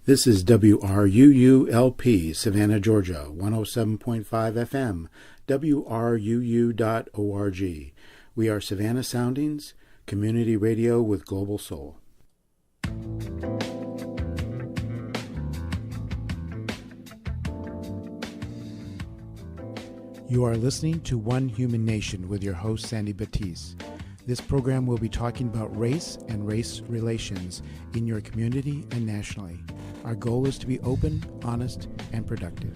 This is WRUULP, Savannah, Georgia, 107.5 FM, WRUU.org. We are Savannah Soundings, community radio with global soul. You are listening to One Human Nation with your host, Sandy Batiste. This program will be talking about race and race relations in your community and nationally. Our goal is to be open, honest, and productive.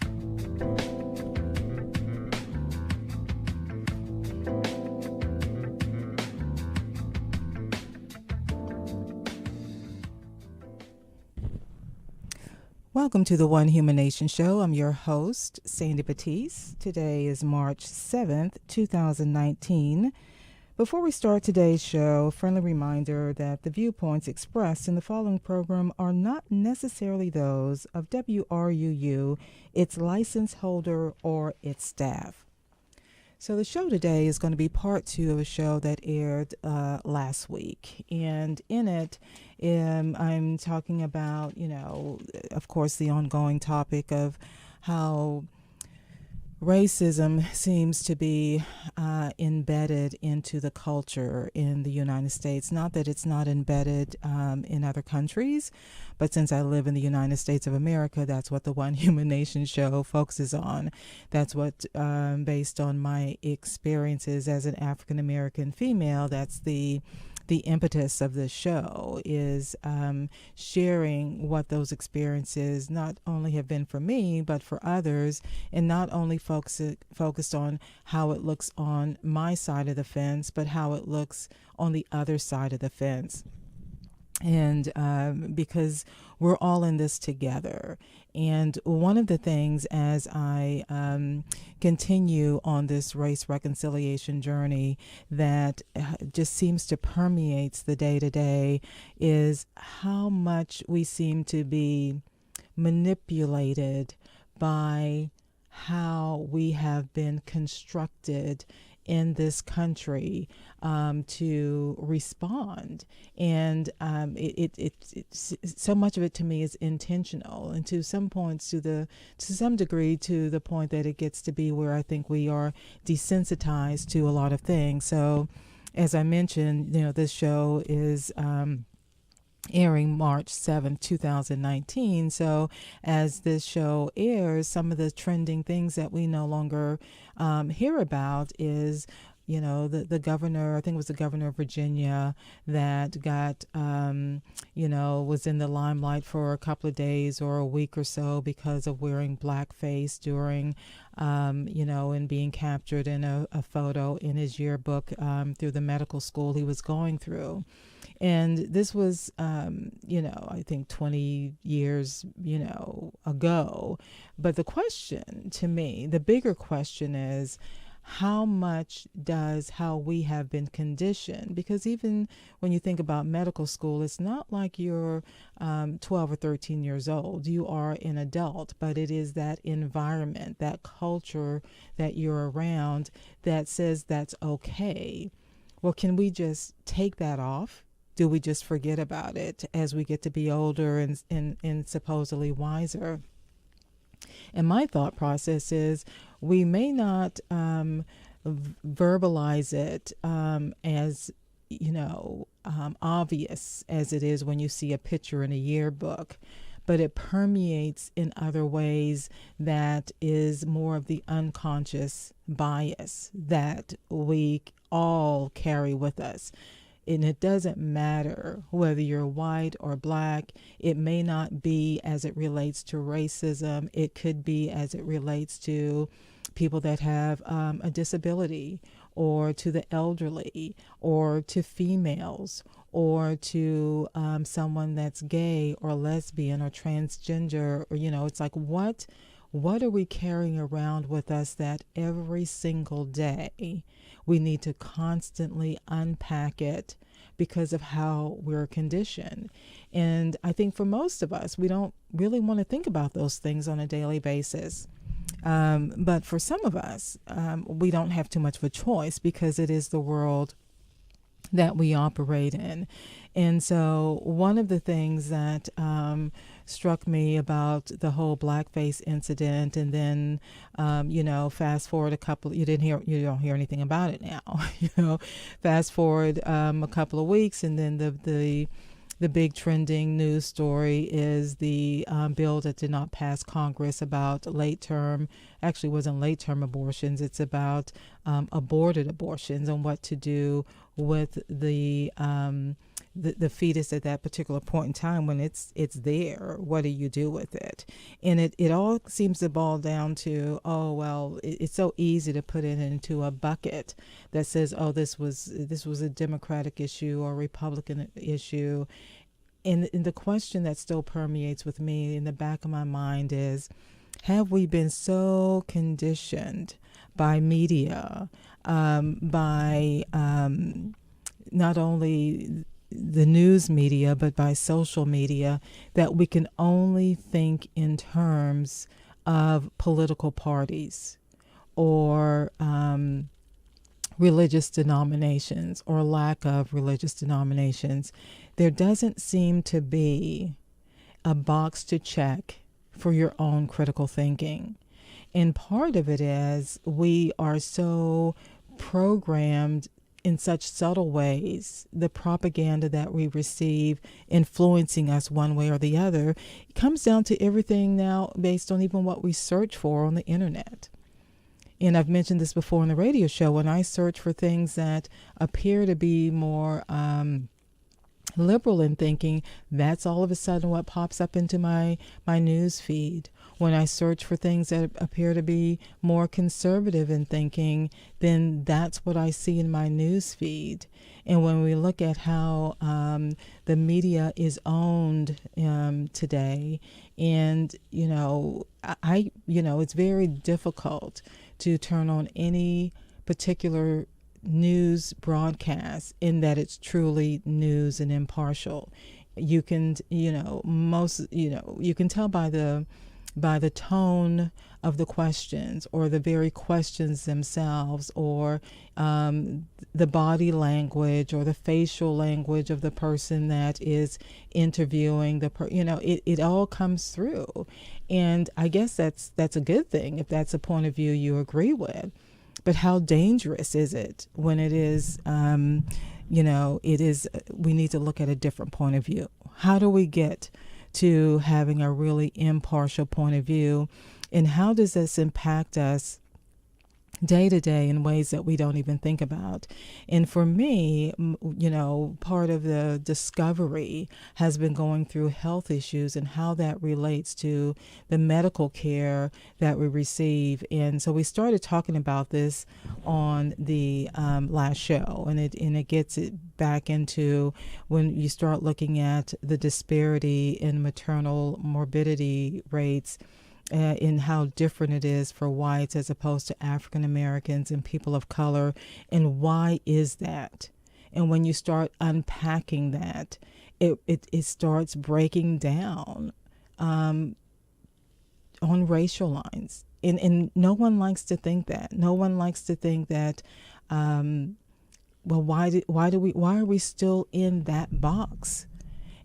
Welcome to the One Human Nation Show. I'm your host, Sandy Batiste. Today is March 7th, 2019. Before we start today's show, a friendly reminder that the viewpoints expressed in the following program are not necessarily those of WRUU, its license holder, or its staff. So the show today is going to be part 2 of a show that aired last week. And in it, I'm talking about, of course, the ongoing topic of how racism seems to be embedded into the culture in the United States. Not that it's not embedded in other countries, but since I live in the United States of America, that's what the One Human Nation show focuses on. That's what, based on my experiences as an African American female, that's the impetus of this show, is sharing what those experiences not only have been for me, but for others, and not only focused on how it looks on my side of the fence, but how it looks on the other side of the fence. And because we're all in this together. And one of the things, as I continue on this race reconciliation journey, that just seems to permeate the day-to-day, is how much we seem to be manipulated by how we have been constructed in this country to respond. And so much of it to me is intentional, and to some points, to some degree, to the point that it gets to be where I think we are desensitized to a lot of things. So as I mentioned, this show is airing March 7th, 2019. So as this show airs, some of the trending things that we no longer hear about is, the governor, I think it was the governor of Virginia, that got, was in the limelight for a couple of days or a week or so because of wearing blackface during, and being captured in a photo in his yearbook through the medical school he was going through. And this was, I think 20 years, ago. But the question to me, the bigger question is, how much does how we have been conditioned? Because even when you think about medical school, it's not like you're 12 or 13 years old. You are an adult, but it is that environment, that culture that you're around that says that's okay. Well, can we just take that off? Do we just forget about it as we get to be older and supposedly wiser? And my thought process is, we may not verbalize it as, obvious as it is when you see a picture in a yearbook, but it permeates in other ways that is more of the unconscious bias that we all carry with us. And it doesn't matter whether you're white or black. It may not be as it relates to racism. It could be as it relates to people that have a disability, or to the elderly, or to females, or to someone that's gay or lesbian or transgender. Or, it's like, what are we carrying around with us that every single day we need to constantly unpack it because of how we're conditioned? And I think for most of us, we don't really want to think about those things on a daily basis. But for some of us, we don't have too much of a choice because it is the world that we operate in. And so one of the things that struck me about the whole blackface incident, and then fast forward you don't hear anything about it now. Fast forward a couple of weeks, and then the big trending news story is the bill that did not pass Congress about actually wasn't late-term abortions. It's about aborted abortions and what to do with the fetus at that particular point in time when it's there. What do you do with it? And it all seems to boil down to, it's so easy to put it into a bucket that says, this was a Democratic issue or Republican issue. And the question that still permeates with me in the back of my mind is, have we been so conditioned by media, by not only the news media, but by social media, that we can only think in terms of political parties or religious denominations or lack of religious denominations? There doesn't seem to be a box to check for your own critical thinking. And part of it is we are so programmed in such subtle ways, the propaganda that we receive influencing us one way or the other. It comes down to everything now based on even what we search for on the internet. And I've mentioned this before on the radio show, when I search for things that appear to be more liberal in thinking, that's all of a sudden what pops up into my news feed. When I search for things that appear to be more conservative in thinking, then that's what I see in my news feed. And when we look at how the media is owned today, and it's very difficult to turn on any particular news broadcast in that it's truly news and impartial. You can you can tell by the tone of the questions, or the very questions themselves, or the body language or the facial language of the person that is interviewing it all comes through. And I guess that's a good thing if that's a point of view you agree with. But how dangerous is it when it is, we need to look at a different point of view? How do we get to having a really impartial point of view? And how does this impact us day to day in ways that we don't even think about? And for me, part of the discovery has been going through health issues and how that relates to the medical care that we receive. And so we started talking about this on the last show, and it gets it back into when you start looking at the disparity in maternal morbidity rates, in how different it is for whites as opposed to African Americans and people of color. And why is that? And when you start unpacking that, it starts breaking down on racial lines. And no one likes to think that. No one likes to think that, why are we still in that box?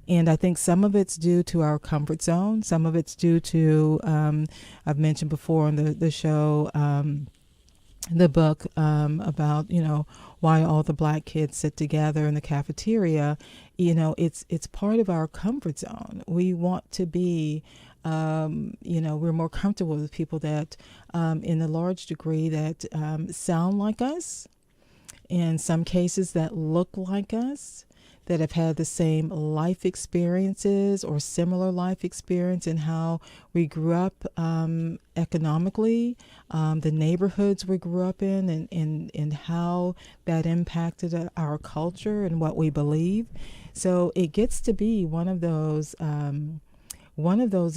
And I think some of it's due to our comfort zone. Some of it's due to, I've mentioned before on the show, the book about, why all the black kids sit together in the cafeteria. It's part of our comfort zone. We want to be, we're more comfortable with people that, in a large degree, that sound like us, in some cases that look like us, that have had the same life experiences or similar life experience in how we grew up economically, the neighborhoods we grew up in, and how that impacted our culture and what we believe. So it gets to be one of those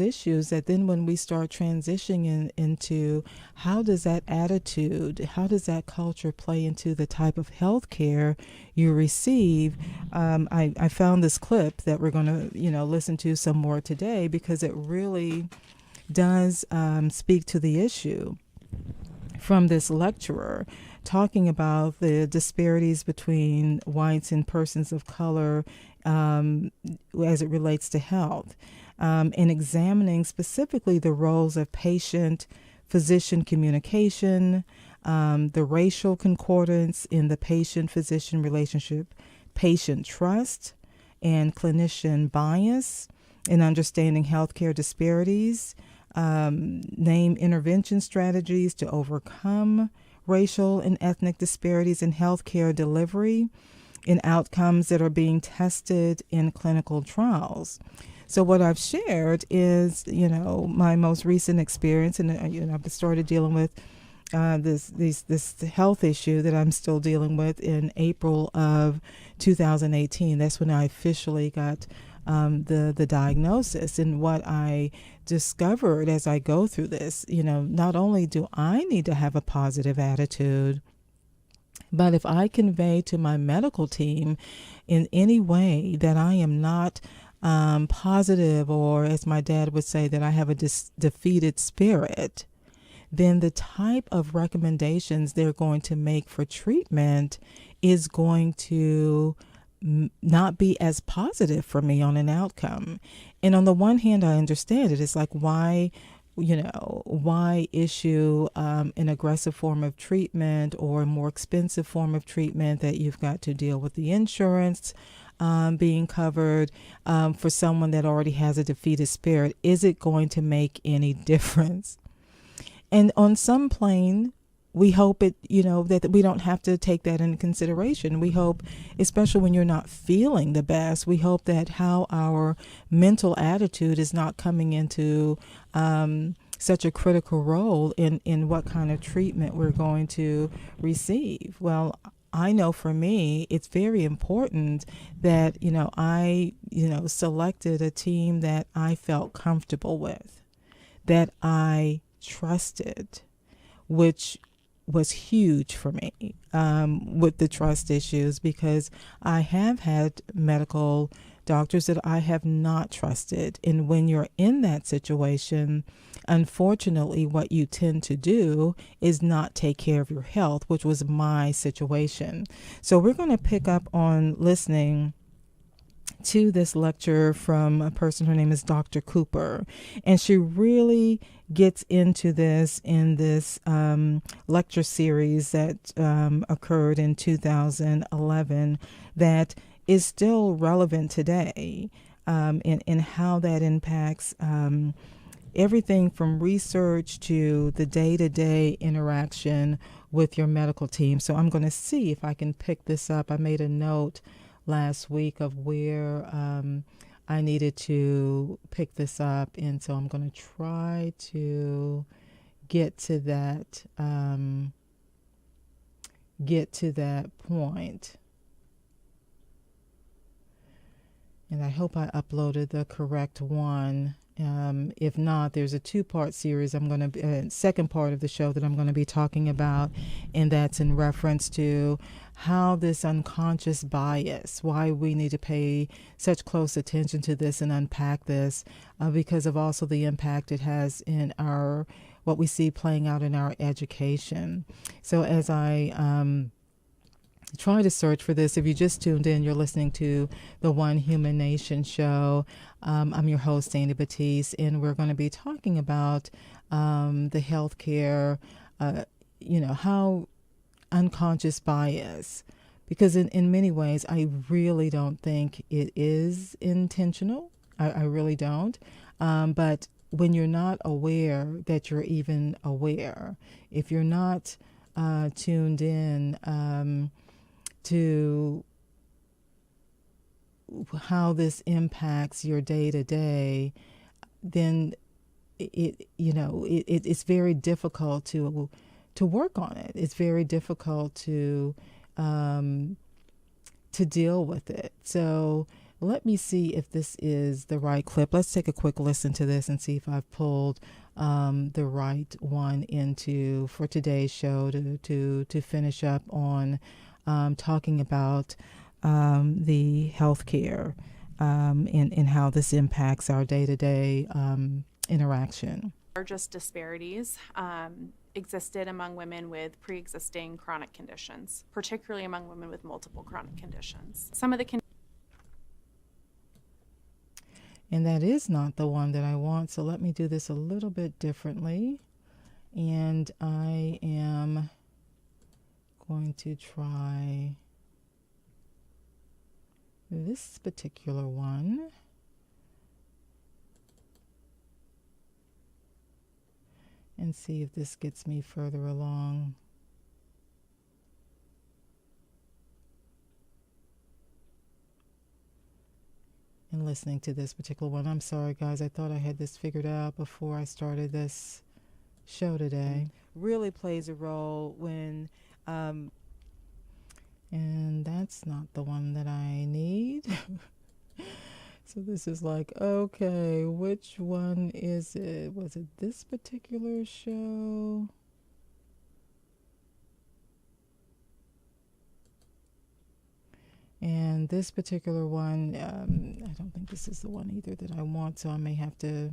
issues that then when we start transitioning into how does that attitude, how does that culture play into the type of health care you receive. I found this clip that we're going to listen to some more today, because it really does speak to the issue, from this lecturer talking about the disparities between whites and persons of color as it relates to health. in examining specifically the roles of patient-physician communication, the racial concordance in the patient-physician relationship, patient trust, and clinician bias in understanding healthcare disparities, name intervention strategies to overcome racial and ethnic disparities in healthcare delivery, in outcomes that are being tested in clinical trials. So what I've shared is, my most recent experience, and I've started dealing with this health issue that I'm still dealing with in April of 2018. That's when I officially got the diagnosis. And what I discovered as I go through this, not only do I need to have a positive attitude, but if I convey to my medical team in any way that I am not positive, or as my dad would say, that I have a defeated spirit, then the type of recommendations they're going to make for treatment is going to not be as positive for me on an outcome. And on the one hand, I understand it. It's like, why issue an aggressive form of treatment or a more expensive form of treatment that you've got to deal with the insurance being covered for someone that already has a defeated spirit? Is it going to make any difference? And on some plane, we hope that we don't have to take that into consideration. We hope, especially when you're not feeling the best, we hope that how our mental attitude is not coming into such a critical role in what kind of treatment we're going to receive. Well, I know for me, it's very important that, I selected a team that I felt comfortable with, that I trusted, which was huge for me with the trust issues, because I have had medical doctors that I have not trusted. And when you're in that situation, unfortunately, what you tend to do is not take care of your health, which was my situation. So we're going to pick up on listening to this lecture from a person. Her name is Dr. Cooper, and she really gets into this in this lecture series that occurred in 2011 that is still relevant today, in how that impacts everything from research to the day-to-day interaction with your medical team. So I'm going to see if I can pick this up. I made a note last week of where I needed to pick this up, and so I'm going to try to get to that point. And I hope I uploaded the correct one. If not, there's a two-part series. Second part of the show that I'm going to be talking about, and that's in reference to how this unconscious bias, why we need to pay such close attention to this and unpack this, because of also the impact it has in what we see playing out in our education. So as I try to search for this, if you just tuned in, you're listening to the One Human Nation show. I'm your host, Sandy Batiste, and we're going to be talking about the healthcare, how unconscious bias, because in many ways, I really don't think it is intentional. I really don't. But when you're not aware that you're even aware, if you're not tuned in to how this impacts your day-to-day, then it's very difficult to work on it. It's very difficult to deal with it. So let me see if this is the right clip. Let's take a quick listen to this and see if I've pulled the right one for today's show to finish up on talking about the healthcare and how this impacts our day-to-day interaction. Largest disparities existed among women with pre-existing chronic conditions, particularly among women with multiple chronic conditions. Some of the And that is not the one that I want, so let me do this a little bit differently. And I am going to try this particular one. And see if this gets me further along. In listening to this particular one. I'm sorry, guys. I thought I had this figured out before I started this show today. Really plays a role when, and that's not the one that I need. So this is like, okay, which one is it? Was it this particular show? And this particular one, I don't think this is the one either that I want, so I may have to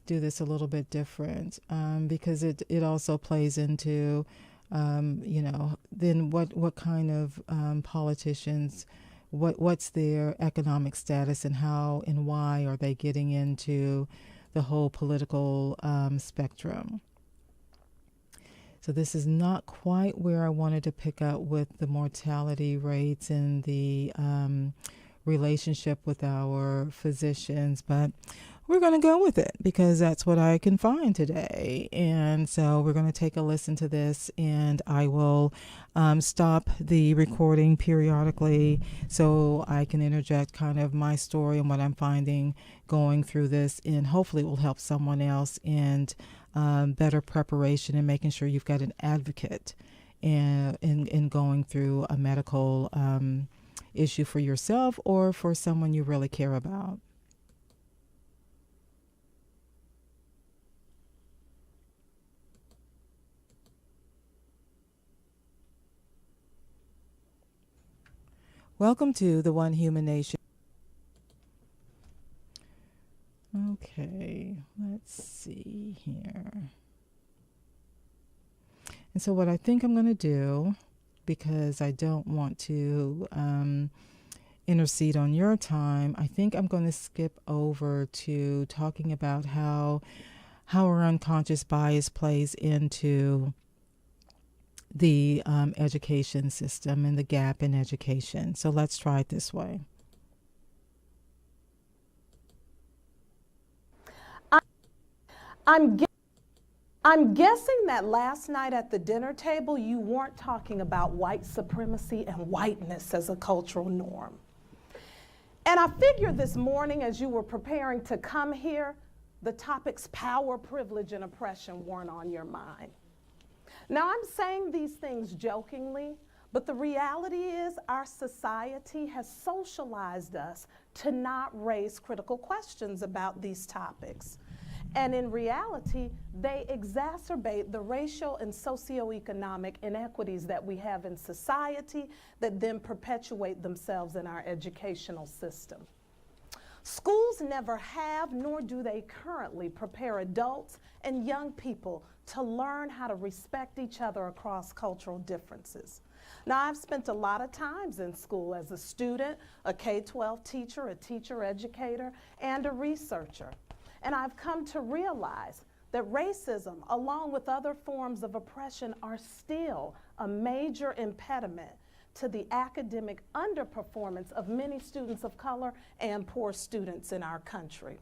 do this a little bit different, because it also plays into, then what kind of politicians, what's their economic status, and how and why are they getting into the whole political spectrum. So this is not quite where I wanted to pick up with the mortality rates and the relationship with our physicians, but we're going to go with it because that's what I can find today. And so we're going to take a listen to this, and I will stop the recording periodically so I can interject kind of my story and what I'm finding going through this, and hopefully it will help someone else and better preparation and making sure you've got an advocate in going through a medical issue for yourself or for someone you really care about. Welcome to the One Human Nation. Okay, let's see here. And so what I think I'm going to do, because I don't want to intercede on your time, I think I'm going to skip over to talking about how our unconscious bias plays into the education system and the gap in education. So let's try it this way. I'm guessing that last night at the dinner table, you weren't talking about white supremacy and whiteness as a cultural norm. And I figured this morning as you were preparing to come here, the topics power, privilege, and oppression weren't on your mind. Now, I'm saying these things jokingly, but the reality is our society has socialized us to not raise critical questions about these topics. And in reality, they exacerbate the racial and socioeconomic inequities that we have in society that then perpetuate themselves in our educational system. Schools never have, nor do they currently prepare adults and young people to learn how to respect each other across cultural differences. Now, I've spent a lot of times in school as a student, a K-12 teacher, a teacher educator, and a researcher. And I've come to realize that racism, along with other forms of oppression, are still a major impediment to the academic underperformance of many students of color and poor students in our country.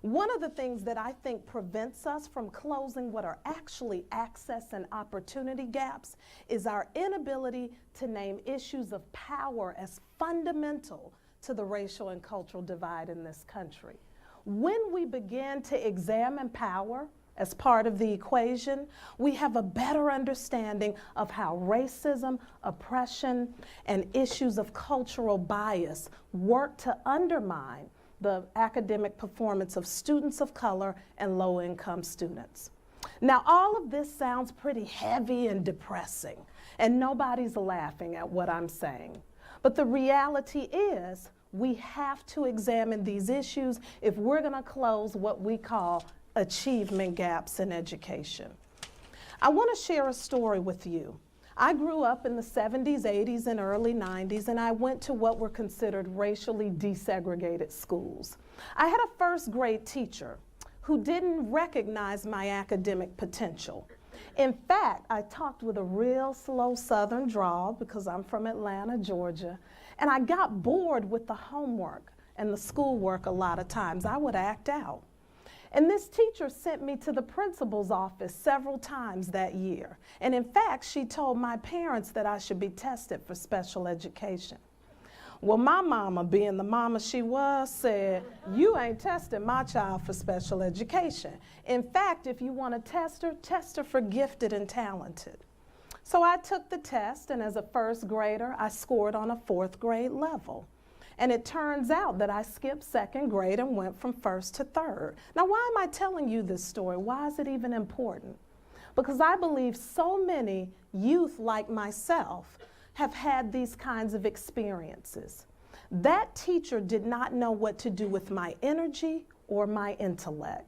One of the things that I think prevents us from closing what are actually access and opportunity gaps is our inability to name issues of power as fundamental to the racial and cultural divide in this country. When we begin to examine power as part of the equation, we have a better understanding of how racism, oppression, and issues of cultural bias work to undermine the academic performance of students of color and low-income students. Now, all of this sounds pretty heavy and depressing, and nobody's laughing at what I'm saying. But the reality is, we have to examine these issues if we're going to close what we call achievement gaps in education. I want to share a story with you. I grew up in the 70s, 80s, and early 90s, and I went to what were considered racially desegregated schools. I had a first grade teacher who didn't recognize my academic potential. In fact, I talked with a real slow Southern drawl because I'm from Atlanta, Georgia, and I got bored with the homework and the schoolwork a lot of times. I would act out. And this teacher sent me to the principal's office several times that year. And in fact, she told my parents that I should be tested for special education. Well, my mama, being the mama she was, said, "You ain't testing my child for special education. In fact, if you want to test her for gifted and talented." So I took the test, and as a first grader, I scored on a fourth grade level. And it turns out that I skipped second grade and went from first to third. Now, why am I telling you this story? Why is it even important? Because I believe so many youth like myself have had these kinds of experiences. That teacher did not know what to do with my energy or my intellect.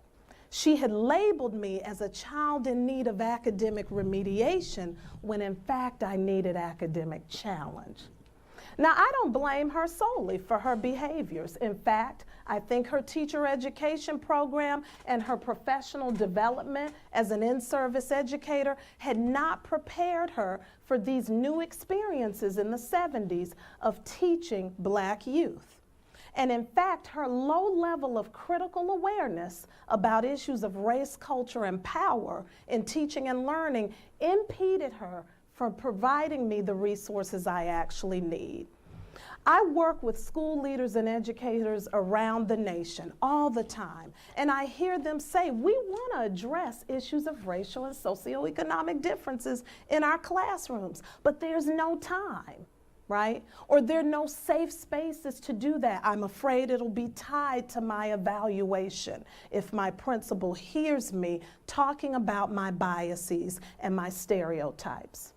She had labeled me as a child in need of academic remediation when in fact I needed academic challenge. Now, I don't blame her solely for her behaviors. In fact, I think her teacher education program and her professional development as an in-service educator had not prepared her for these new experiences in the 70s of teaching Black youth. And in fact, her low level of critical awareness about issues of race, culture, and power in teaching and learning impeded her from providing me the resources I actually need. I work with school leaders and educators around the nation all the time, and I hear them say, we want to address issues of racial and socioeconomic differences in our classrooms, but there's no time, right? Or there are no safe spaces to do that. I'm afraid it'll be tied to my evaluation if my principal hears me talking about my biases and my stereotypes.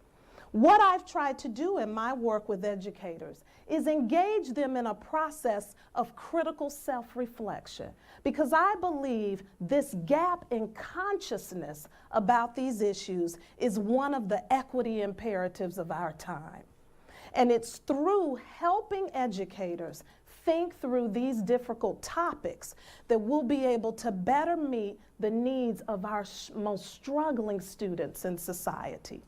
What I've tried to do in my work with educators is engage them in a process of critical self-reflection, because I believe this gap in consciousness about these issues is one of the equity imperatives of our time. And it's through helping educators think through these difficult topics that we'll be able to better meet the needs of our most struggling students in society.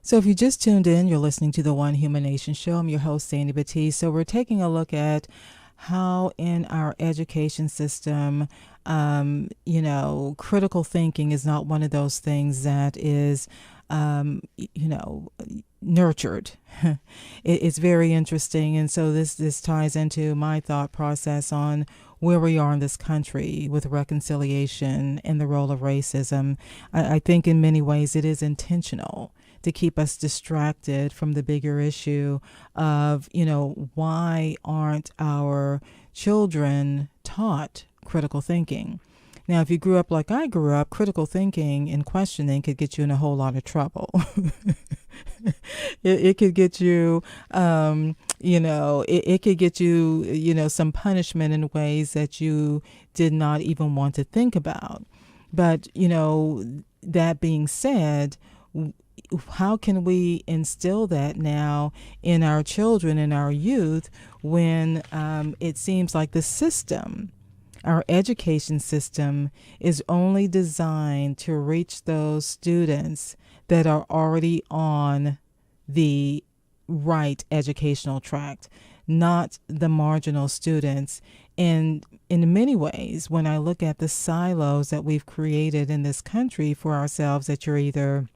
So if you just tuned in, you're listening to the One Human Nation Show. I'm your host, Sandy Batiste. So we're taking a look at how in our education system, critical thinking is not one of those things that is, nurtured. It's very interesting. And so this ties into my thought process on where we are in this country with reconciliation and the role of racism. I think in many ways it is intentional to keep us distracted from the bigger issue of, why aren't our children taught critical thinking? Now, if you grew up like I grew up, critical thinking and questioning could get you in a whole lot of trouble. It could get you, it could get you, some punishment in ways that you did not even want to think about. But, that being said, how can we instill that now in our children and our youth when it seems like the system, our education system, is only designed to reach those students that are already on the right educational track, not the marginal students? And in many ways, when I look at the silos that we've created in this country for ourselves, that you're either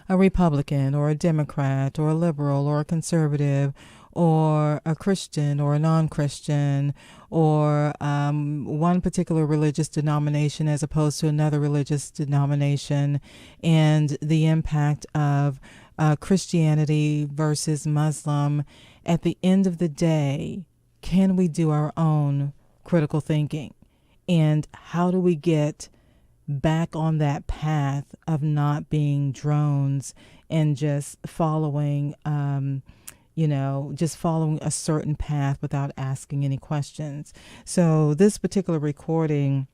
a Republican or a Democrat or a liberal or a conservative or a Christian or a non-Christian or one particular religious denomination as opposed to another religious denomination, and the impact of Christianity versus Muslim. At the end of the day, can we do our own critical thinking? And how do we get back on that path of not being drones and just following, just following a certain path without asking any questions? So this particular recording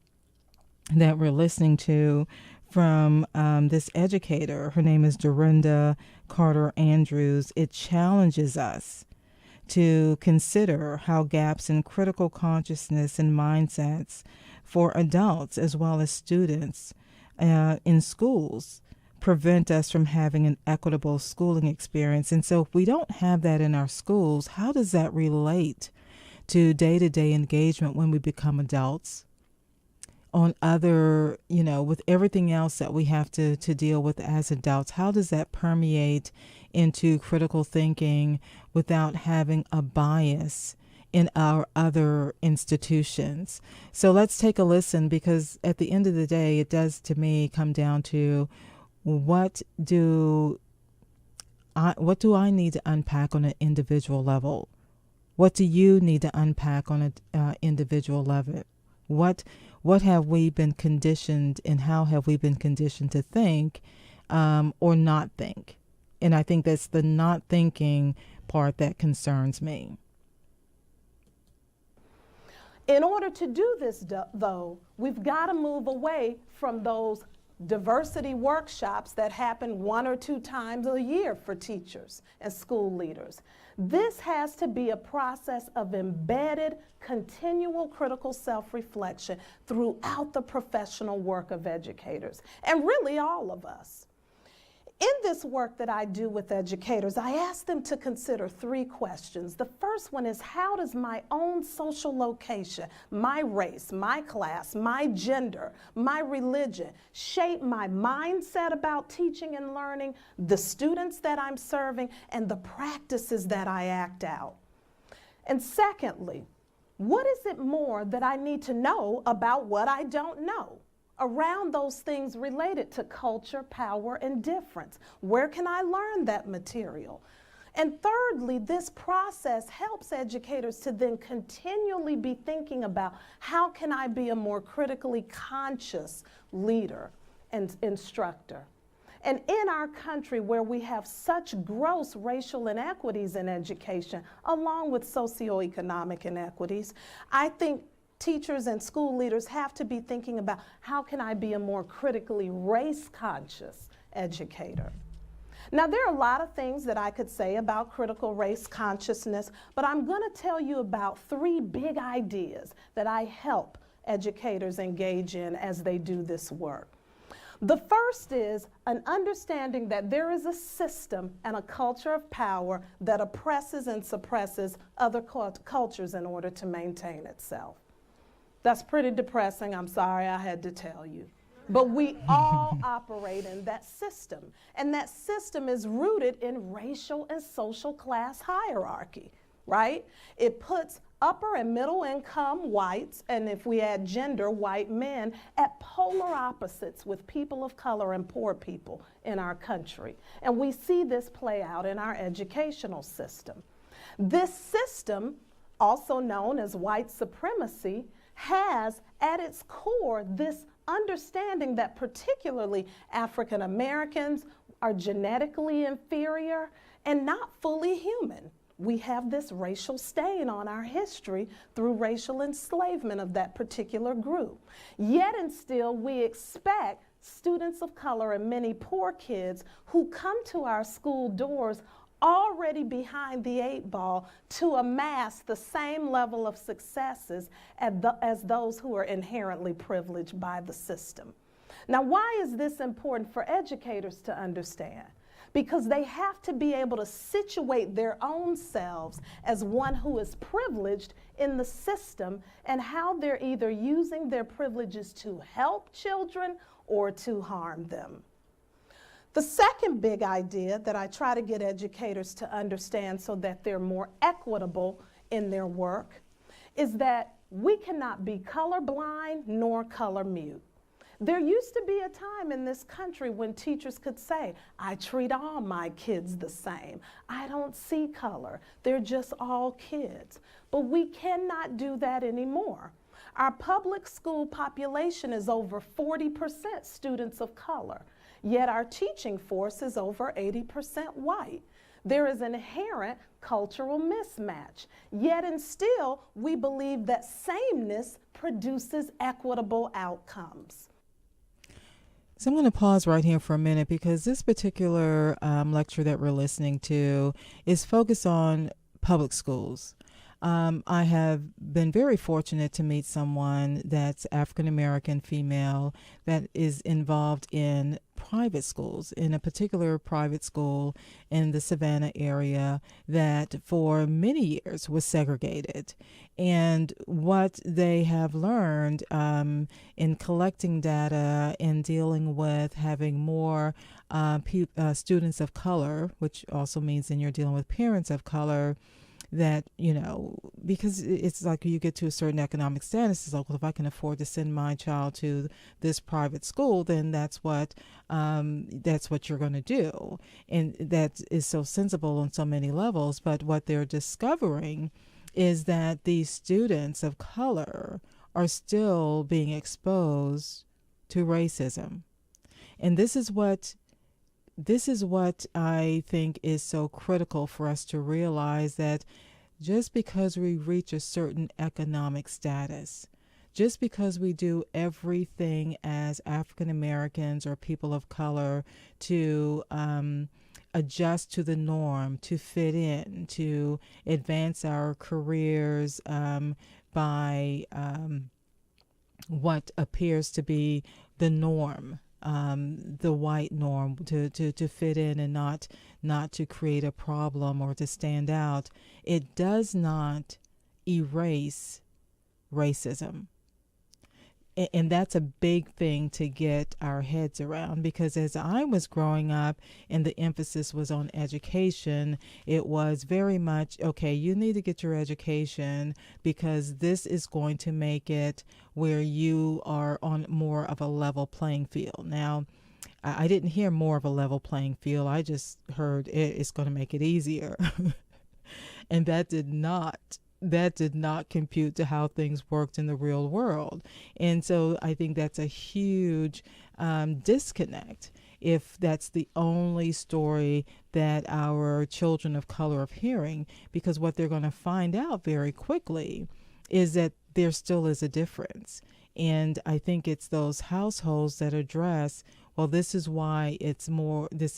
that we're listening to from this educator. Her name is Dorinda Carter Andrews. It challenges us to consider how gaps in critical consciousness and mindsets for adults as well as students in schools prevent us from having an equitable schooling experience. And so if we don't have that in our schools, how does that relate to day-to-day engagement when we become adults? On other, with everything else that we have to deal with as adults, how does that permeate into critical thinking without having a bias in our other institutions? So let's take a listen, because at the end of the day, it does to me come down to what do I need to unpack on an individual level? What do you need to unpack on an individual level? What have we been conditioned, and how have we been conditioned to think or not think? And I think that's the not thinking part that concerns me. In order to do this, though, we've got to move away from those diversity workshops that happen 1 or 2 times a year for teachers and school leaders. This has to be a process of embedded, continual critical self-reflection throughout the professional work of educators, and really all of us. In this work that I do with educators, I ask them to consider 3 questions. The first one is, how does my own social location, my race, my class, my gender, my religion shape my mindset about teaching and learning, the students that I'm serving, and the practices that I act out? And secondly, what is it more that I need to know about what I don't know around those things related to culture, power, and difference? Where can I learn that material? And thirdly, this process helps educators to then continually be thinking about, how can I be a more critically conscious leader and instructor? And in our country, where we have such gross racial inequities in education, along with socioeconomic inequities, I think teachers and school leaders have to be thinking about, how can I be a more critically race-conscious educator? Now, there are a lot of things that I could say about critical race consciousness, but I'm going to tell you about 3 big ideas that I help educators engage in as they do this work. The first is an understanding that there is a system and a culture of power that oppresses and suppresses other cultures in order to maintain itself. That's pretty depressing. I'm sorry I had to tell you. But we all operate in that system. And that system is rooted in racial and social class hierarchy, right? It puts upper and middle income whites, and if we add gender, white men, at polar opposites with people of color and poor people in our country. And we see this play out in our educational system. This system, also known as white supremacy, has at its core this understanding that particularly African Americans are genetically inferior and not fully human. We have this racial stain on our history through racial enslavement of that particular group. Yet and still, we expect students of color and many poor kids who come to our school doors already behind the 8 ball to amass the same level of successes as those who are inherently privileged by the system. Now, why is this important for educators to understand? Because they have to be able to situate their own selves as one who is privileged in the system, and how they're either using their privileges to help children or to harm them. The second big idea that I try to get educators to understand so that they're more equitable in their work is that we cannot be colorblind nor color mute. There used to be a time in this country when teachers could say, I treat all my kids the same. I don't see color. They're just all kids. But we cannot do that anymore. Our public school population is over 40% students of color, yet our teaching force is over 80% white. There is an inherent cultural mismatch, yet and still we believe that sameness produces equitable outcomes. So I'm going to pause right here for a minute because this particular lecture that we're listening to is focused on public schools. I have been very fortunate to meet someone that's African American female that is involved in private schools, in a particular private school in the Savannah area that for many years was segregated. And what they have learned in collecting data and dealing with having more students of color, which also means then you're dealing with parents of color, that, because it's like you get to a certain economic status, it's like, well, if I can afford to send my child to this private school, then that's what you're going to do. And that is so sensible on so many levels. But what they're discovering is that these students of color are still being exposed to racism. And this is what I think is so critical for us to realize, that just because we reach a certain economic status, just because we do everything as African Americans or people of color to adjust to the norm, to fit in, to advance our careers by what appears to be the norm, the white norm, to fit in and not to create a problem or to stand out, it does not erase racism. And that's a big thing to get our heads around, because as I was growing up and the emphasis was on education, it was very much, okay, you need to get your education because this is going to make it where you are on more of a level playing field. Now, I didn't hear more of a level playing field. I just heard it's going to make it easier. And that did not compute to how things worked in the real world. And so I think that's a huge disconnect if that's the only story that our children of color are hearing, because what they're going to find out very quickly is that there still is a difference. And I think it's those households that address, well, this is why it's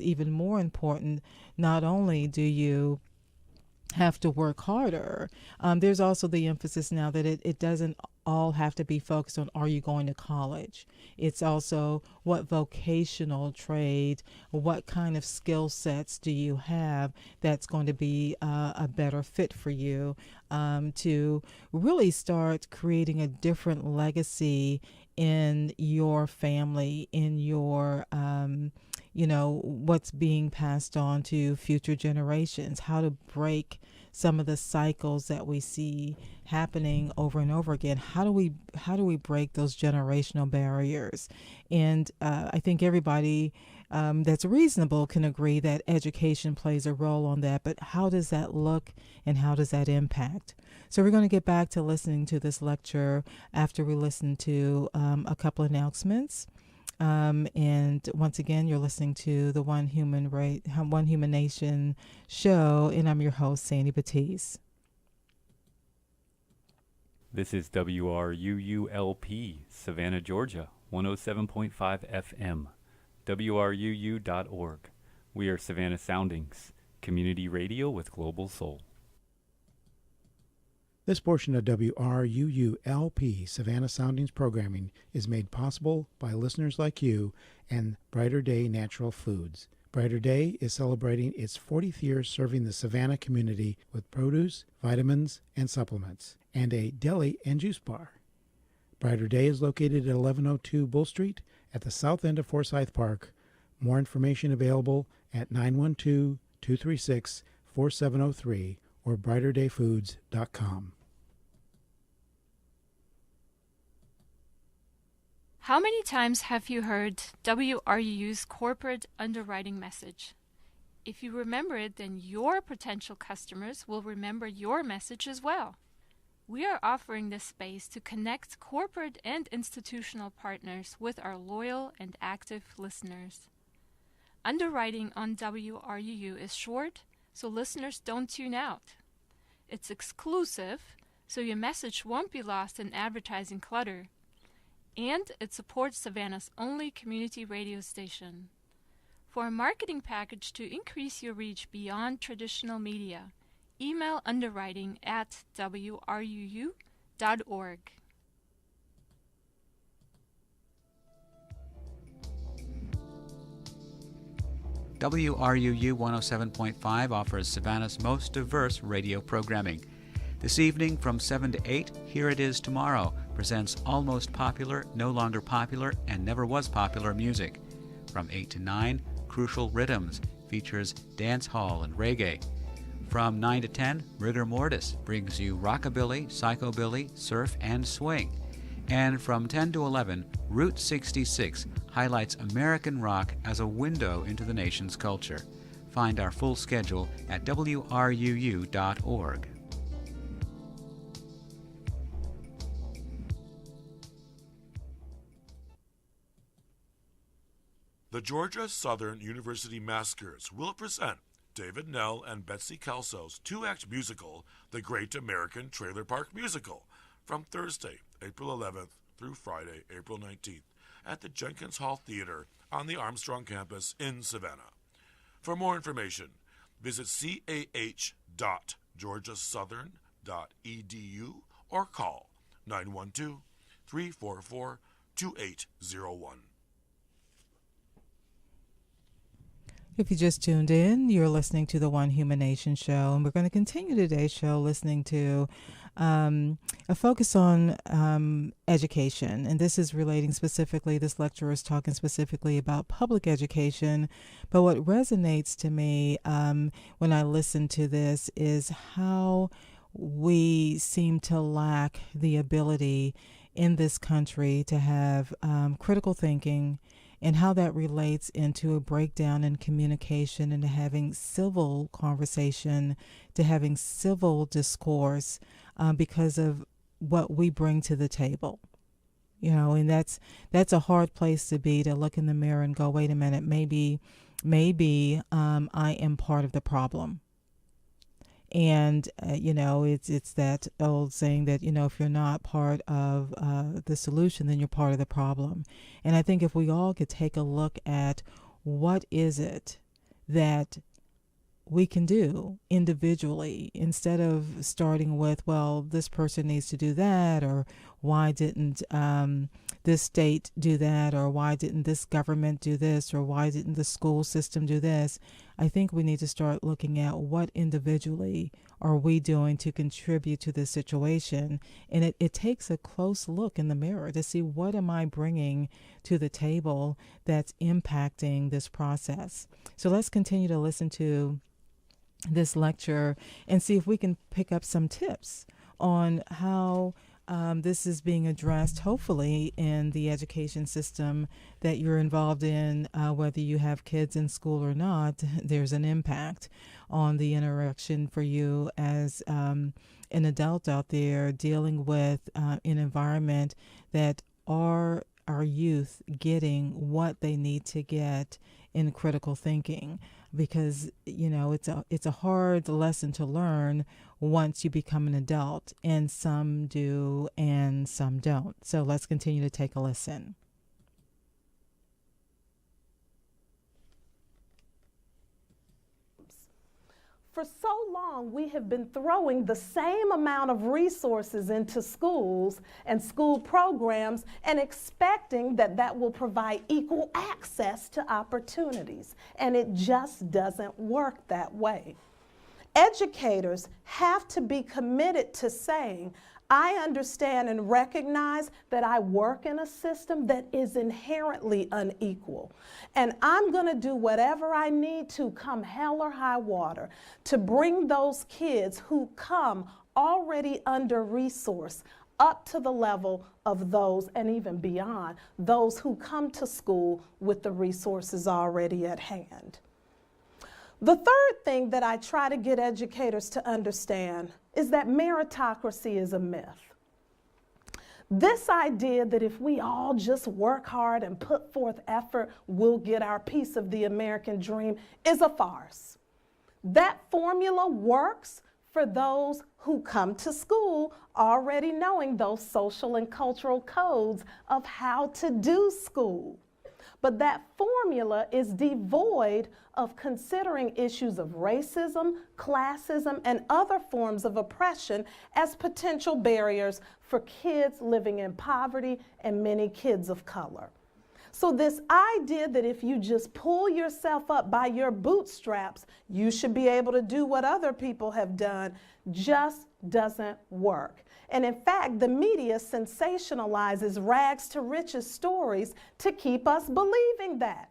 even more important. Not only do you have to work harder, there's also the emphasis now that it doesn't all have to be focused on, are you going to college? It's also, what vocational trade, what kind of skill sets do you have that's going to be a better fit for you, to really start creating a different legacy in your family, in your what's being passed on to future generations, how to break some of the cycles that we see happening over and over again. How do we break those generational barriers? And I think everybody that's reasonable can agree that education plays a role on that, but how does that look and how does that impact? So we're going to get back to listening to this after we listen to a couple announcements. And once again, you're listening to the One Human Nation show, and I'm your host, Sandy Batiste. This is WRUULP, Savannah, Georgia, 107.5 FM, WRUU.org. We are Savannah Soundings, community radio with global soul. This portion of WRUULP Savannah Soundings programming is made possible by listeners like you and Brighter Day Natural Foods. Brighter Day is celebrating its 40th year serving the Savannah community with produce, vitamins, and supplements, and a deli and juice bar. Brighter Day is located at 1102 Bull Street at the south end of Forsyth Park. More information available at 912-236-4703 or brighterdayfoods.com. How many times have you heard WRUU's corporate underwriting message? If you remember it, then your potential customers will remember your message as well. We are offering this space to connect corporate and institutional partners with our loyal and active listeners. Underwriting on WRUU is short, so listeners don't tune out. It's exclusive, so your message won't be lost in advertising clutter. and it supports Savannah's only community radio station. For a marketing package to increase your reach beyond traditional media, email underwriting@wruu.org. WRUU 107.5 offers Savannah's most diverse radio programming. This evening from 7 to 8, Here It Is Tomorrow presents almost popular, no longer popular, and never was popular music. From 8 to 9, Crucial Rhythms features dance hall and reggae. From 9 to 10, Rigor Mortis brings you rockabilly, psychobilly, surf, and swing. And from 10 to 11, Route 66 highlights American rock as a window into the nation's culture. Find our full schedule at wruu.org. The Georgia Southern University Maskers will present David Nell and Betsy Kelso's two-act musical, The Great American Trailer Park Musical, from Thursday, April 11th through Friday, April 19th, at the Jenkins Hall Theater on the Armstrong campus in Savannah. For more information, visit cah.georgiasouthern.edu or call 912-344-2801. If you just tuned in, you're listening to the One Human Nation show, and we're going to continue today's show listening to a focus on education. And this is relating specifically, this lecturer is talking specifically about public education. But what resonates to me when I listen to this is how we seem to lack the ability in this country to have critical thinking, and how that relates into a breakdown in communication and to having civil conversation, to having civil discourse because of what we bring to the table. You know, and that's a hard place to be, to look in the mirror and go, wait a minute, maybe I am part of the problem. And, it's that old saying that, if you're not part of the solution, then you're part of the problem. And I think if we all could take a look at what is it that we can do individually, instead of starting with, well, this person needs to do that, or why didn't this state do that, or why didn't this government do this, or why didn't the school system do this. I think we need to start looking at what individually are we doing to contribute to this situation. And it takes a close look in the mirror to see, what am I bringing to the table that's impacting this process. So let's continue to listen to this lecture and see if we can pick up some tips on how this is being addressed, hopefully, in the education system that you're involved in. Whether you have kids in school or not, there's an impact on the interaction for you as an adult out there dealing with an environment that are our youth getting what they need to get in critical thinking. Because, it's a hard lesson to learn once you become an adult, and some do and some don't. So let's continue to take a listen. For so long, we have been throwing the same amount of resources into schools and school programs and expecting that will provide equal access to opportunities. And it just doesn't work that way. Educators have to be committed to saying, I understand and recognize that I work in a system that is inherently unequal. And I'm going to do whatever I need to, come hell or high water, to bring those kids who come already under-resourced up to the level of those, and even beyond, those who come to school with the resources already at hand. The third thing that I try to get educators to understand is that meritocracy is a myth. This idea that if we all just work hard and put forth effort, we'll get our piece of the American dream is a farce. That formula works for those who come to school already knowing those social and cultural codes of how to do school. But that formula is devoid of considering issues of racism, classism, and other forms of oppression as potential barriers for kids living in poverty and many kids of color. So this idea that if you just pull yourself up by your bootstraps, you should be able to do what other people have done just doesn't work. And in fact, the media sensationalizes rags to riches stories to keep us believing that.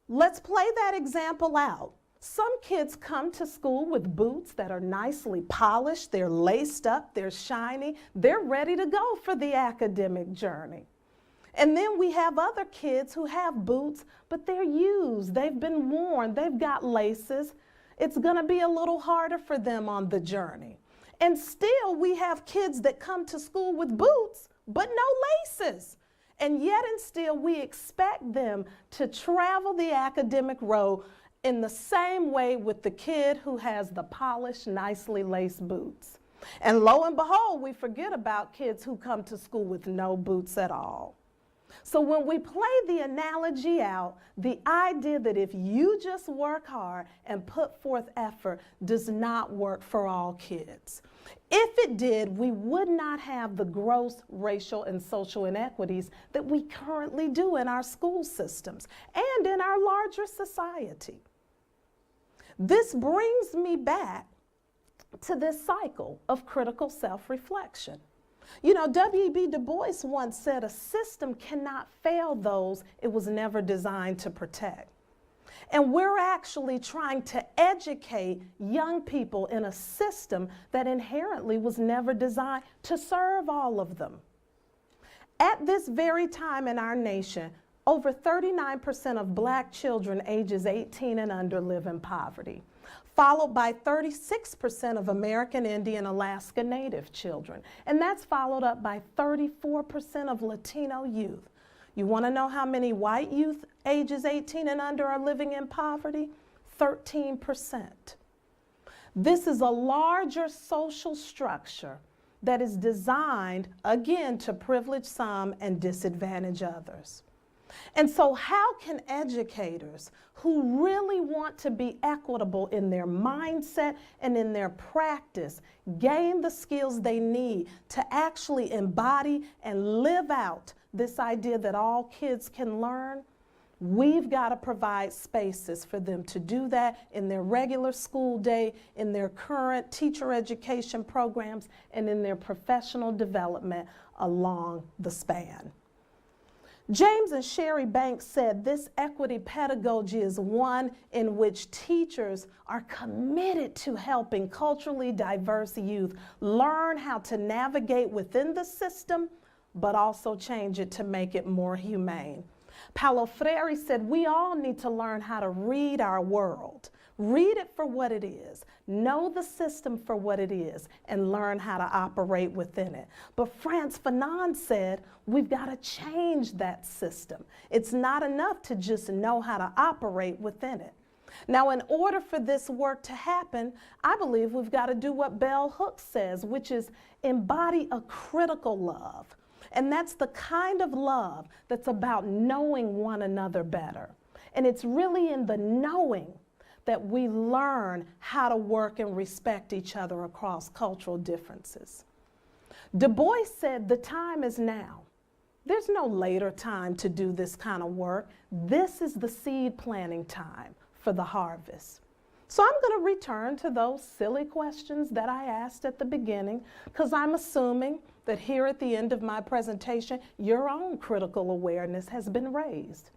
Let's play that example out. Some kids come to school with boots that are nicely polished, they're laced up, they're shiny, they're ready to go for the academic journey. And then we have other kids who have boots, but they're used, they've been worn, they've got laces. It's gonna be a little harder for them on the journey. And still we have kids that come to school with boots, but no laces. And yet and still we expect them to travel the academic road in the same way with the kid who has the polished, nicely laced boots. And lo and behold, we forget about kids who come to school with no boots at all. So when we play the analogy out, the idea that if you just work hard and put forth effort does not work for all kids. If it did, we would not have the gross racial and social inequities that we currently do in our school systems and in our larger society. This brings me back to this cycle of critical self-reflection. You know, W.E.B. Du Bois once said a system cannot fail those it was never designed to protect. And we're actually trying to educate young people in a system that inherently was never designed to serve all of them. At this very time in our nation, over 39% of Black children ages 18 and under live in poverty, followed by 36% of American Indian Alaska Native children. And that's followed up by 34% of Latino youth. You want to know how many white youth ages 18 and under are living in poverty? 13%. This is a larger social structure that is designed, again, to privilege some and disadvantage others. And so how can educators who really want to be equitable in their mindset and in their practice gain the skills they need to actually embody and live out this idea that all kids can learn? We've got to provide spaces for them to do that in their regular school day, in their current teacher education programs, and in their professional development along the span. James and Sherry Banks said this equity pedagogy is one in which teachers are committed to helping culturally diverse youth learn how to navigate within the system, but also change it to make it more humane. Paulo Freire said we all need to learn how to read our world. Read it for what it is, know the system for what it is, and learn how to operate within it. But Frantz Fanon said we've got to change that system. It's not enough to just know how to operate within it. Now, in order for this work to happen, I believe we've got to do what Bell Hooks says, which is embody a critical love. And that's the kind of love that's about knowing one another better. And it's really in the knowing that we learn how to work and respect each other across cultural differences. Du Bois said the time is now. There's no later time to do this kind of work. This is the seed planting time for the harvest. So I'm going to return to those silly questions that I asked at the beginning, because I'm assuming that here at the end of my presentation, your own critical awareness has been raised.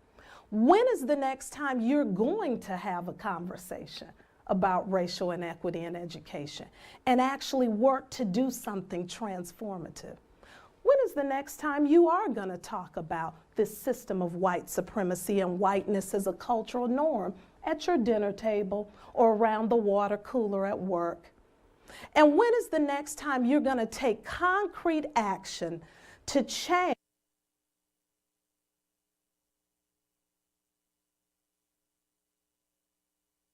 When is the next time you're going to have a conversation about racial inequity in education and actually work to do something transformative? When is the next time you are going to talk about this system of white supremacy and whiteness as a cultural norm at your dinner table or around the water cooler at work? And when is the next time you're going to take concrete action to change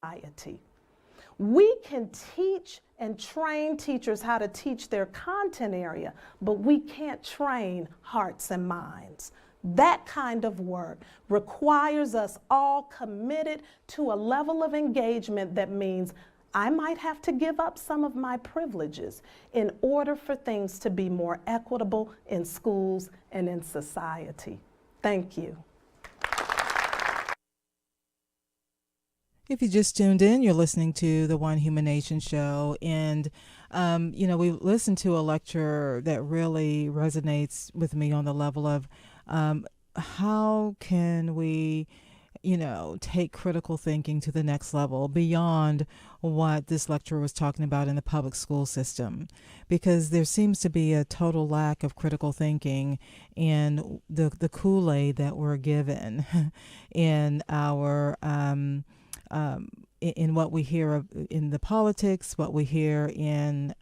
society? We can teach and train teachers how to teach their content area, but we can't train hearts and minds. That kind of work requires us all committed to a level of engagement that means I might have to give up some of my privileges in order for things to be more equitable in schools and in society. Thank you. If you just tuned in, you're listening to the One Human Nation show. And, we listened to a lecture that really resonates with me on the level of how can we, take critical thinking to the next level beyond what this lecturer was talking about in the public school system, because there seems to be a total lack of critical thinking in the Kool-Aid that we're given in our in what we hear of, in the politics, what we hear in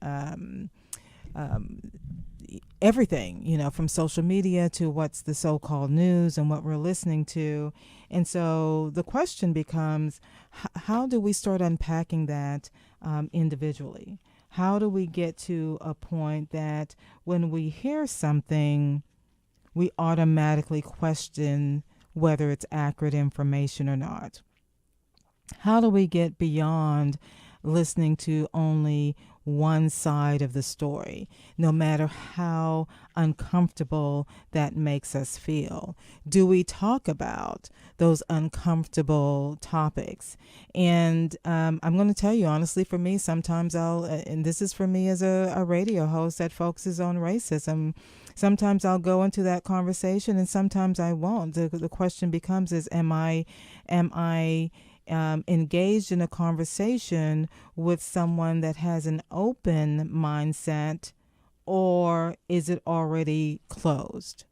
everything, from social media to what's the so-called news and what we're listening to. And so the question becomes, how do we start unpacking that individually? How do we get to a point that when we hear something, we automatically question whether it's accurate information or not? How do we get beyond listening to only one side of the story, no matter how uncomfortable that makes us feel? Do we talk about those uncomfortable topics? And I'm going to tell you honestly, for me, sometimes and this is for me as a radio host that focuses on racism, sometimes I'll go into that conversation and sometimes I won't. The question becomes am I engaged in a conversation with someone that has an open mindset, or is it already closed?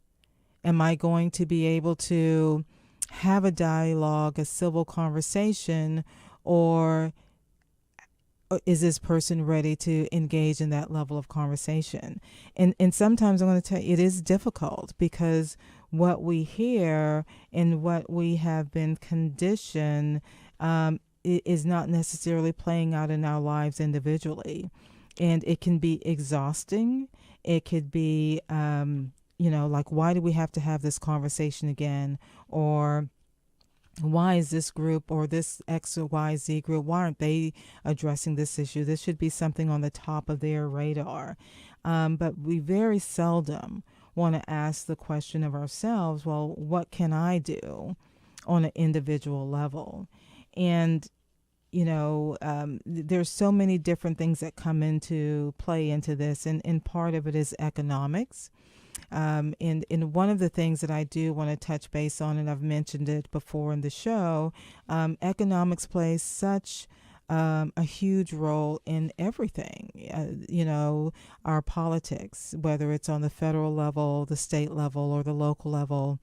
Am I going to be able to have a dialogue, a civil conversation, or is this person ready to engage in that level of conversation? And sometimes I'm going to tell you, it is difficult because what we hear and what we have been conditioned is not necessarily playing out in our lives individually. And it can be exhausting. It could be, like, why do we have to have this conversation again? Or why is this group or this X or Y, Z group, why aren't they addressing this issue? This should be something on the top of their radar. But we very seldom want to ask the question of ourselves, well, what can I do on an individual level? And, there's so many different things that come into play into this. And part of it is economics. And one of the things that I do want to touch base on, and I've mentioned it before in the show, economics plays such a huge role in everything, our politics, whether it's on the federal level, the state level, or the local level.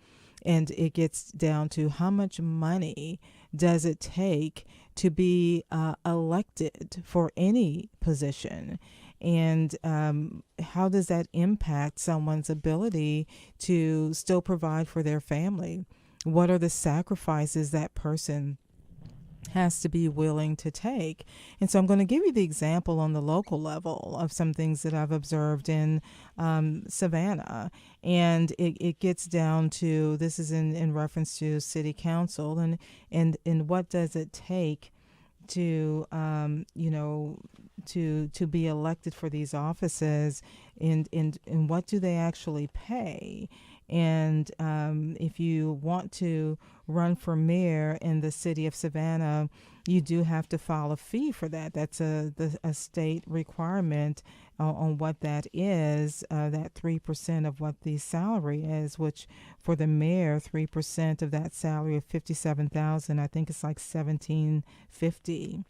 And it gets down to how much money does it take to be elected for any position? And how does that impact someone's ability to still provide for their family? What are the sacrifices that person has to be willing to take? And so I'm going to give you the example on the local level of some things that I've observed in Savannah. And it gets down to, this is in reference to city council, and what does it take to to be elected for these offices, and what do they actually pay? And if you want to run for mayor in the city of Savannah, you do have to file a fee for that. That's a state requirement on what that is, that 3% of what the salary is, which for the mayor, 3% of that salary of $57,000, I think it's like $1,750.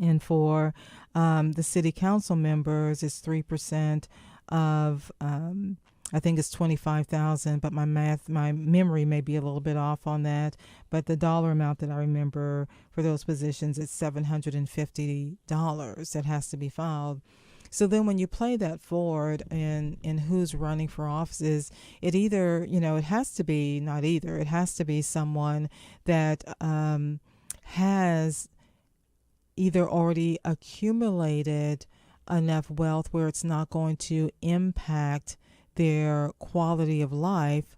And for the city council members, it's 3% of I think it's $25,000, but my memory may be a little bit off on that. But the dollar amount that I remember for those positions is $750 that has to be filed. So then when you play that forward in who's running for offices, it either, it has to be, not either, it has to be someone that has, either already accumulated enough wealth where it's not going to impact their quality of life,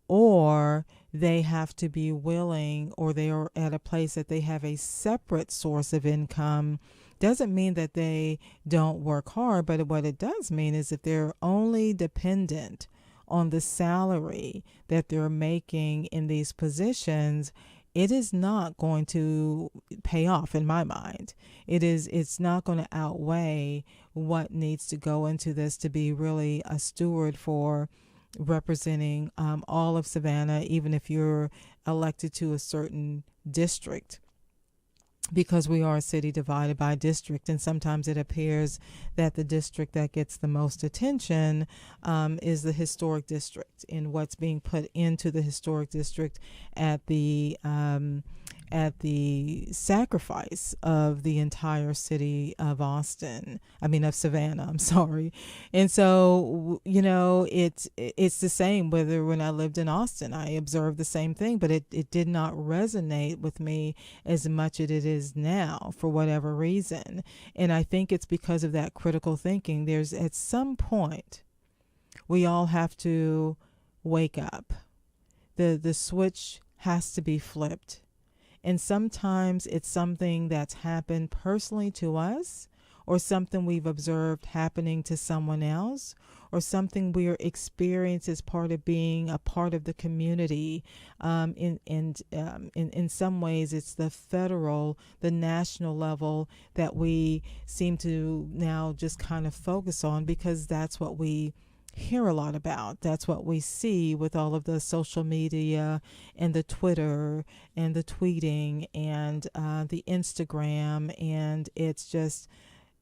or they have to be willing, or they are at a place that they have a separate source of income. Doesn't mean that they don't work hard, but what it does mean is if they're only dependent on the salary that they're making in these positions, it is not going to pay off in my mind. It's not going to outweigh what needs to go into this to be really a steward for representing all of Savannah, even if you're elected to a certain district, because we are a city divided by district, and sometimes it appears that the district that gets the most attention is the historic district, and what's being put into the historic district at the sacrifice of the entire city of of Savannah, I'm sorry. And so, it's the same whether when I lived in Austin, I observed the same thing, but it did not resonate with me as much as it is now for whatever reason. And I think it's because of that critical thinking. There's at some point, we all have to wake up. The switch has to be flipped. And sometimes it's something that's happened personally to us, or something we've observed happening to someone else, or something we're experiencing as part of being a part of the community. In some ways, it's the national level that we seem to now just kind of focus on, because that's what we hear a lot about. That's what we see with all of the social media and the Twitter and the tweeting and the Instagram, and it's just,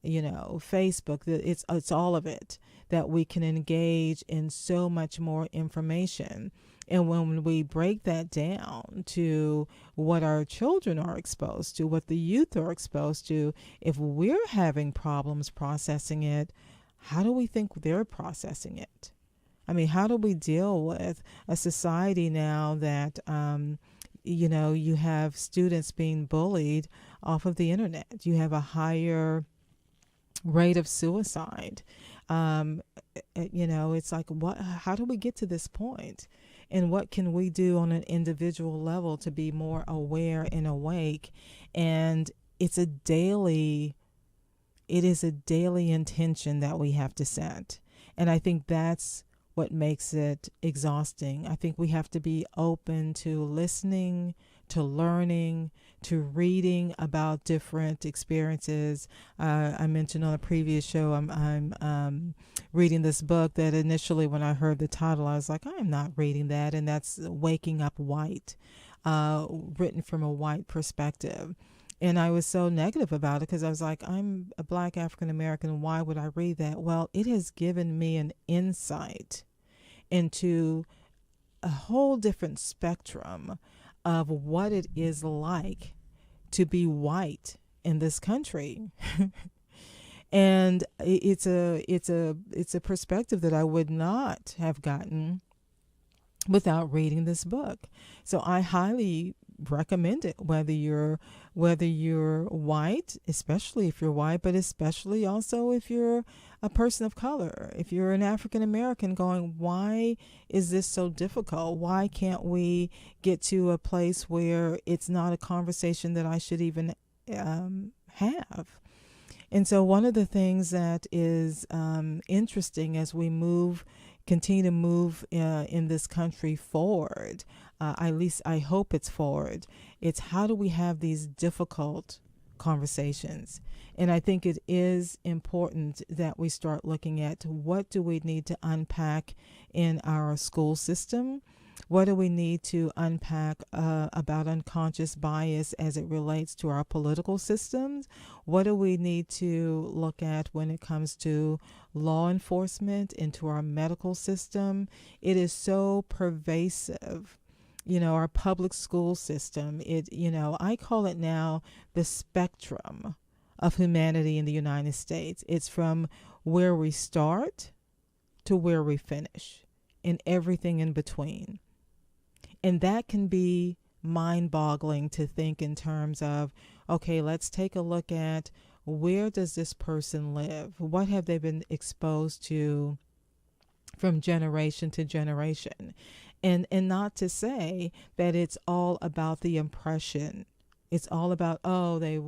Facebook. It's all of it that we can engage in so much more information. And when we break that down to what our children are exposed to, what the youth are exposed to, if we're having problems processing it, how do we think they're processing it? I mean, how do we deal with a society now that, you have students being bullied off of the internet? You have a higher rate of suicide. It's like, how do we get to this point? And what can we do on an individual level to be more aware and awake? And it is a daily intention that we have to set. And I think that's what makes it exhausting. I think we have to be open to listening, to learning, to reading about different experiences. I mentioned on a previous show, I'm reading this book that initially when I heard the title, I was like, I'm not reading that. And that's Waking Up White, written from a white perspective. And I was so negative about it because I was like, I'm a Black African American. Why would I read that? Well, it has given me an insight into a whole different spectrum of what it is like to be white in this country. And it's a perspective that I would not have gotten without reading this book. So I highly recommend it, whether you're white, especially if you're white, but especially also if you're a person of color, if you're an African American, going, why is this so difficult? Why can't we get to a place where it's not a conversation that I should even have? And so one of the things that is interesting as we continue to move in this country forward, at least I hope it's forward, it's how do we have these difficult conversations? And I think it is important that we start looking at what do we need to unpack in our school system? What do we need to unpack about unconscious bias as it relates to our political systems? What do we need to look at when it comes to law enforcement, into our medical system? It is so pervasive. Our public school system, I call it now the spectrum of humanity in the United States. It's from where we start to where we finish and everything in between. And that can be mind-boggling to think in terms of, okay, let's take a look at where does this person live? What have they been exposed to from generation to generation? And not to say that it's all about the impression. It's all about, oh, they,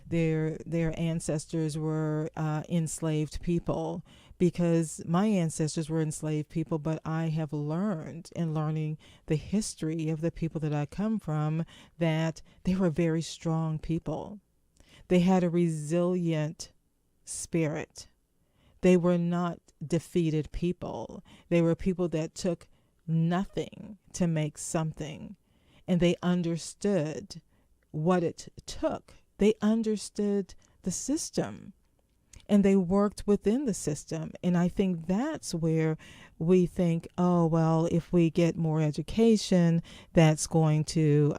their ancestors were enslaved people, because my ancestors were enslaved people, but I have learned in learning the history of the people that I come from that they were very strong people. They had a resilient spirit. They were not defeated people. They were people that took nothing to make something, and they understood what it took. They understood the system, and they worked within the system. And I think that's where we think, oh, well, if we get more education, that's going to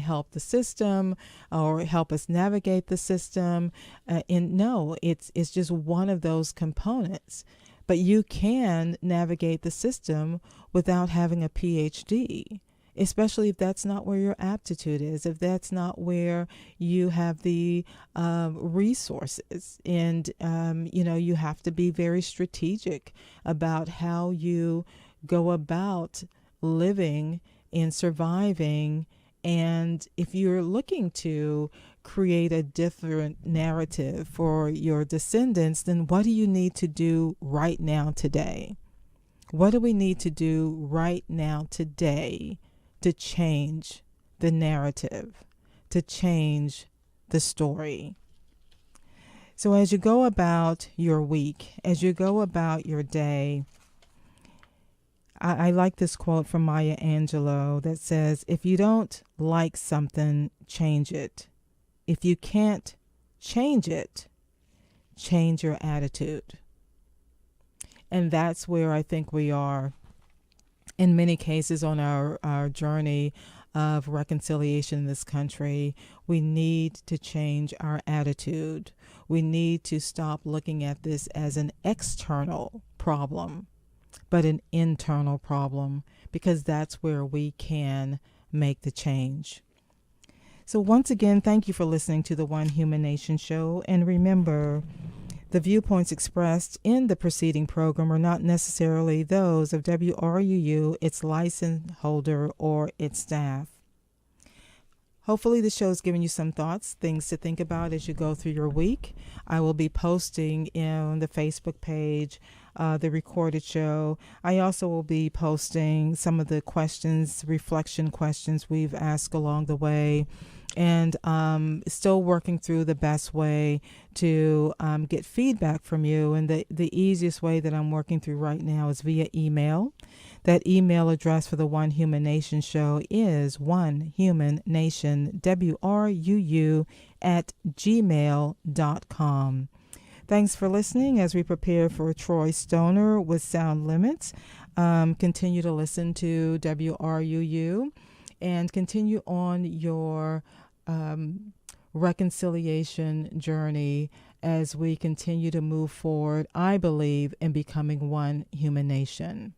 help the system or help us navigate the system. And no, it's just one of those components. But you can navigate the system without having a PhD, especially if that's not where your aptitude is, if that's not where you have the resources. And, you have to be very strategic about how you go about living and surviving. And if you're looking to create a different narrative for your descendants, then what do you need to do right now today? What do we need to do right now today to change the narrative, to change the story? So as you go about your week, as you go about your day, I like this quote from Maya Angelou that says, if you don't like something, change it. If you can't change it, change your attitude. And that's where I think we are in many cases on our journey of reconciliation in this country. We need to change our attitude. We need to stop looking at this as an external problem, but an internal problem, because that's where we can make the change. So once again, thank you for listening to the One Human Nation show. And remember, the viewpoints expressed in the preceding program are not necessarily those of WRUU, its license holder, or its staff. Hopefully the show has given you some thoughts, things to think about as you go through your week. I will be posting on the Facebook page the recorded show. I also will be posting some of the questions, reflection questions we've asked along the way, and still working through the best way to get feedback from you. And the easiest way that I'm working through right now is via email. That email address for the One Human Nation show is onehumannationwruu@gmail.com. Thanks for listening as we prepare for Troy Stoner with Sound Limits. Continue to listen to WRUU and continue on your reconciliation journey as we continue to move forward, I believe, in becoming one human nation.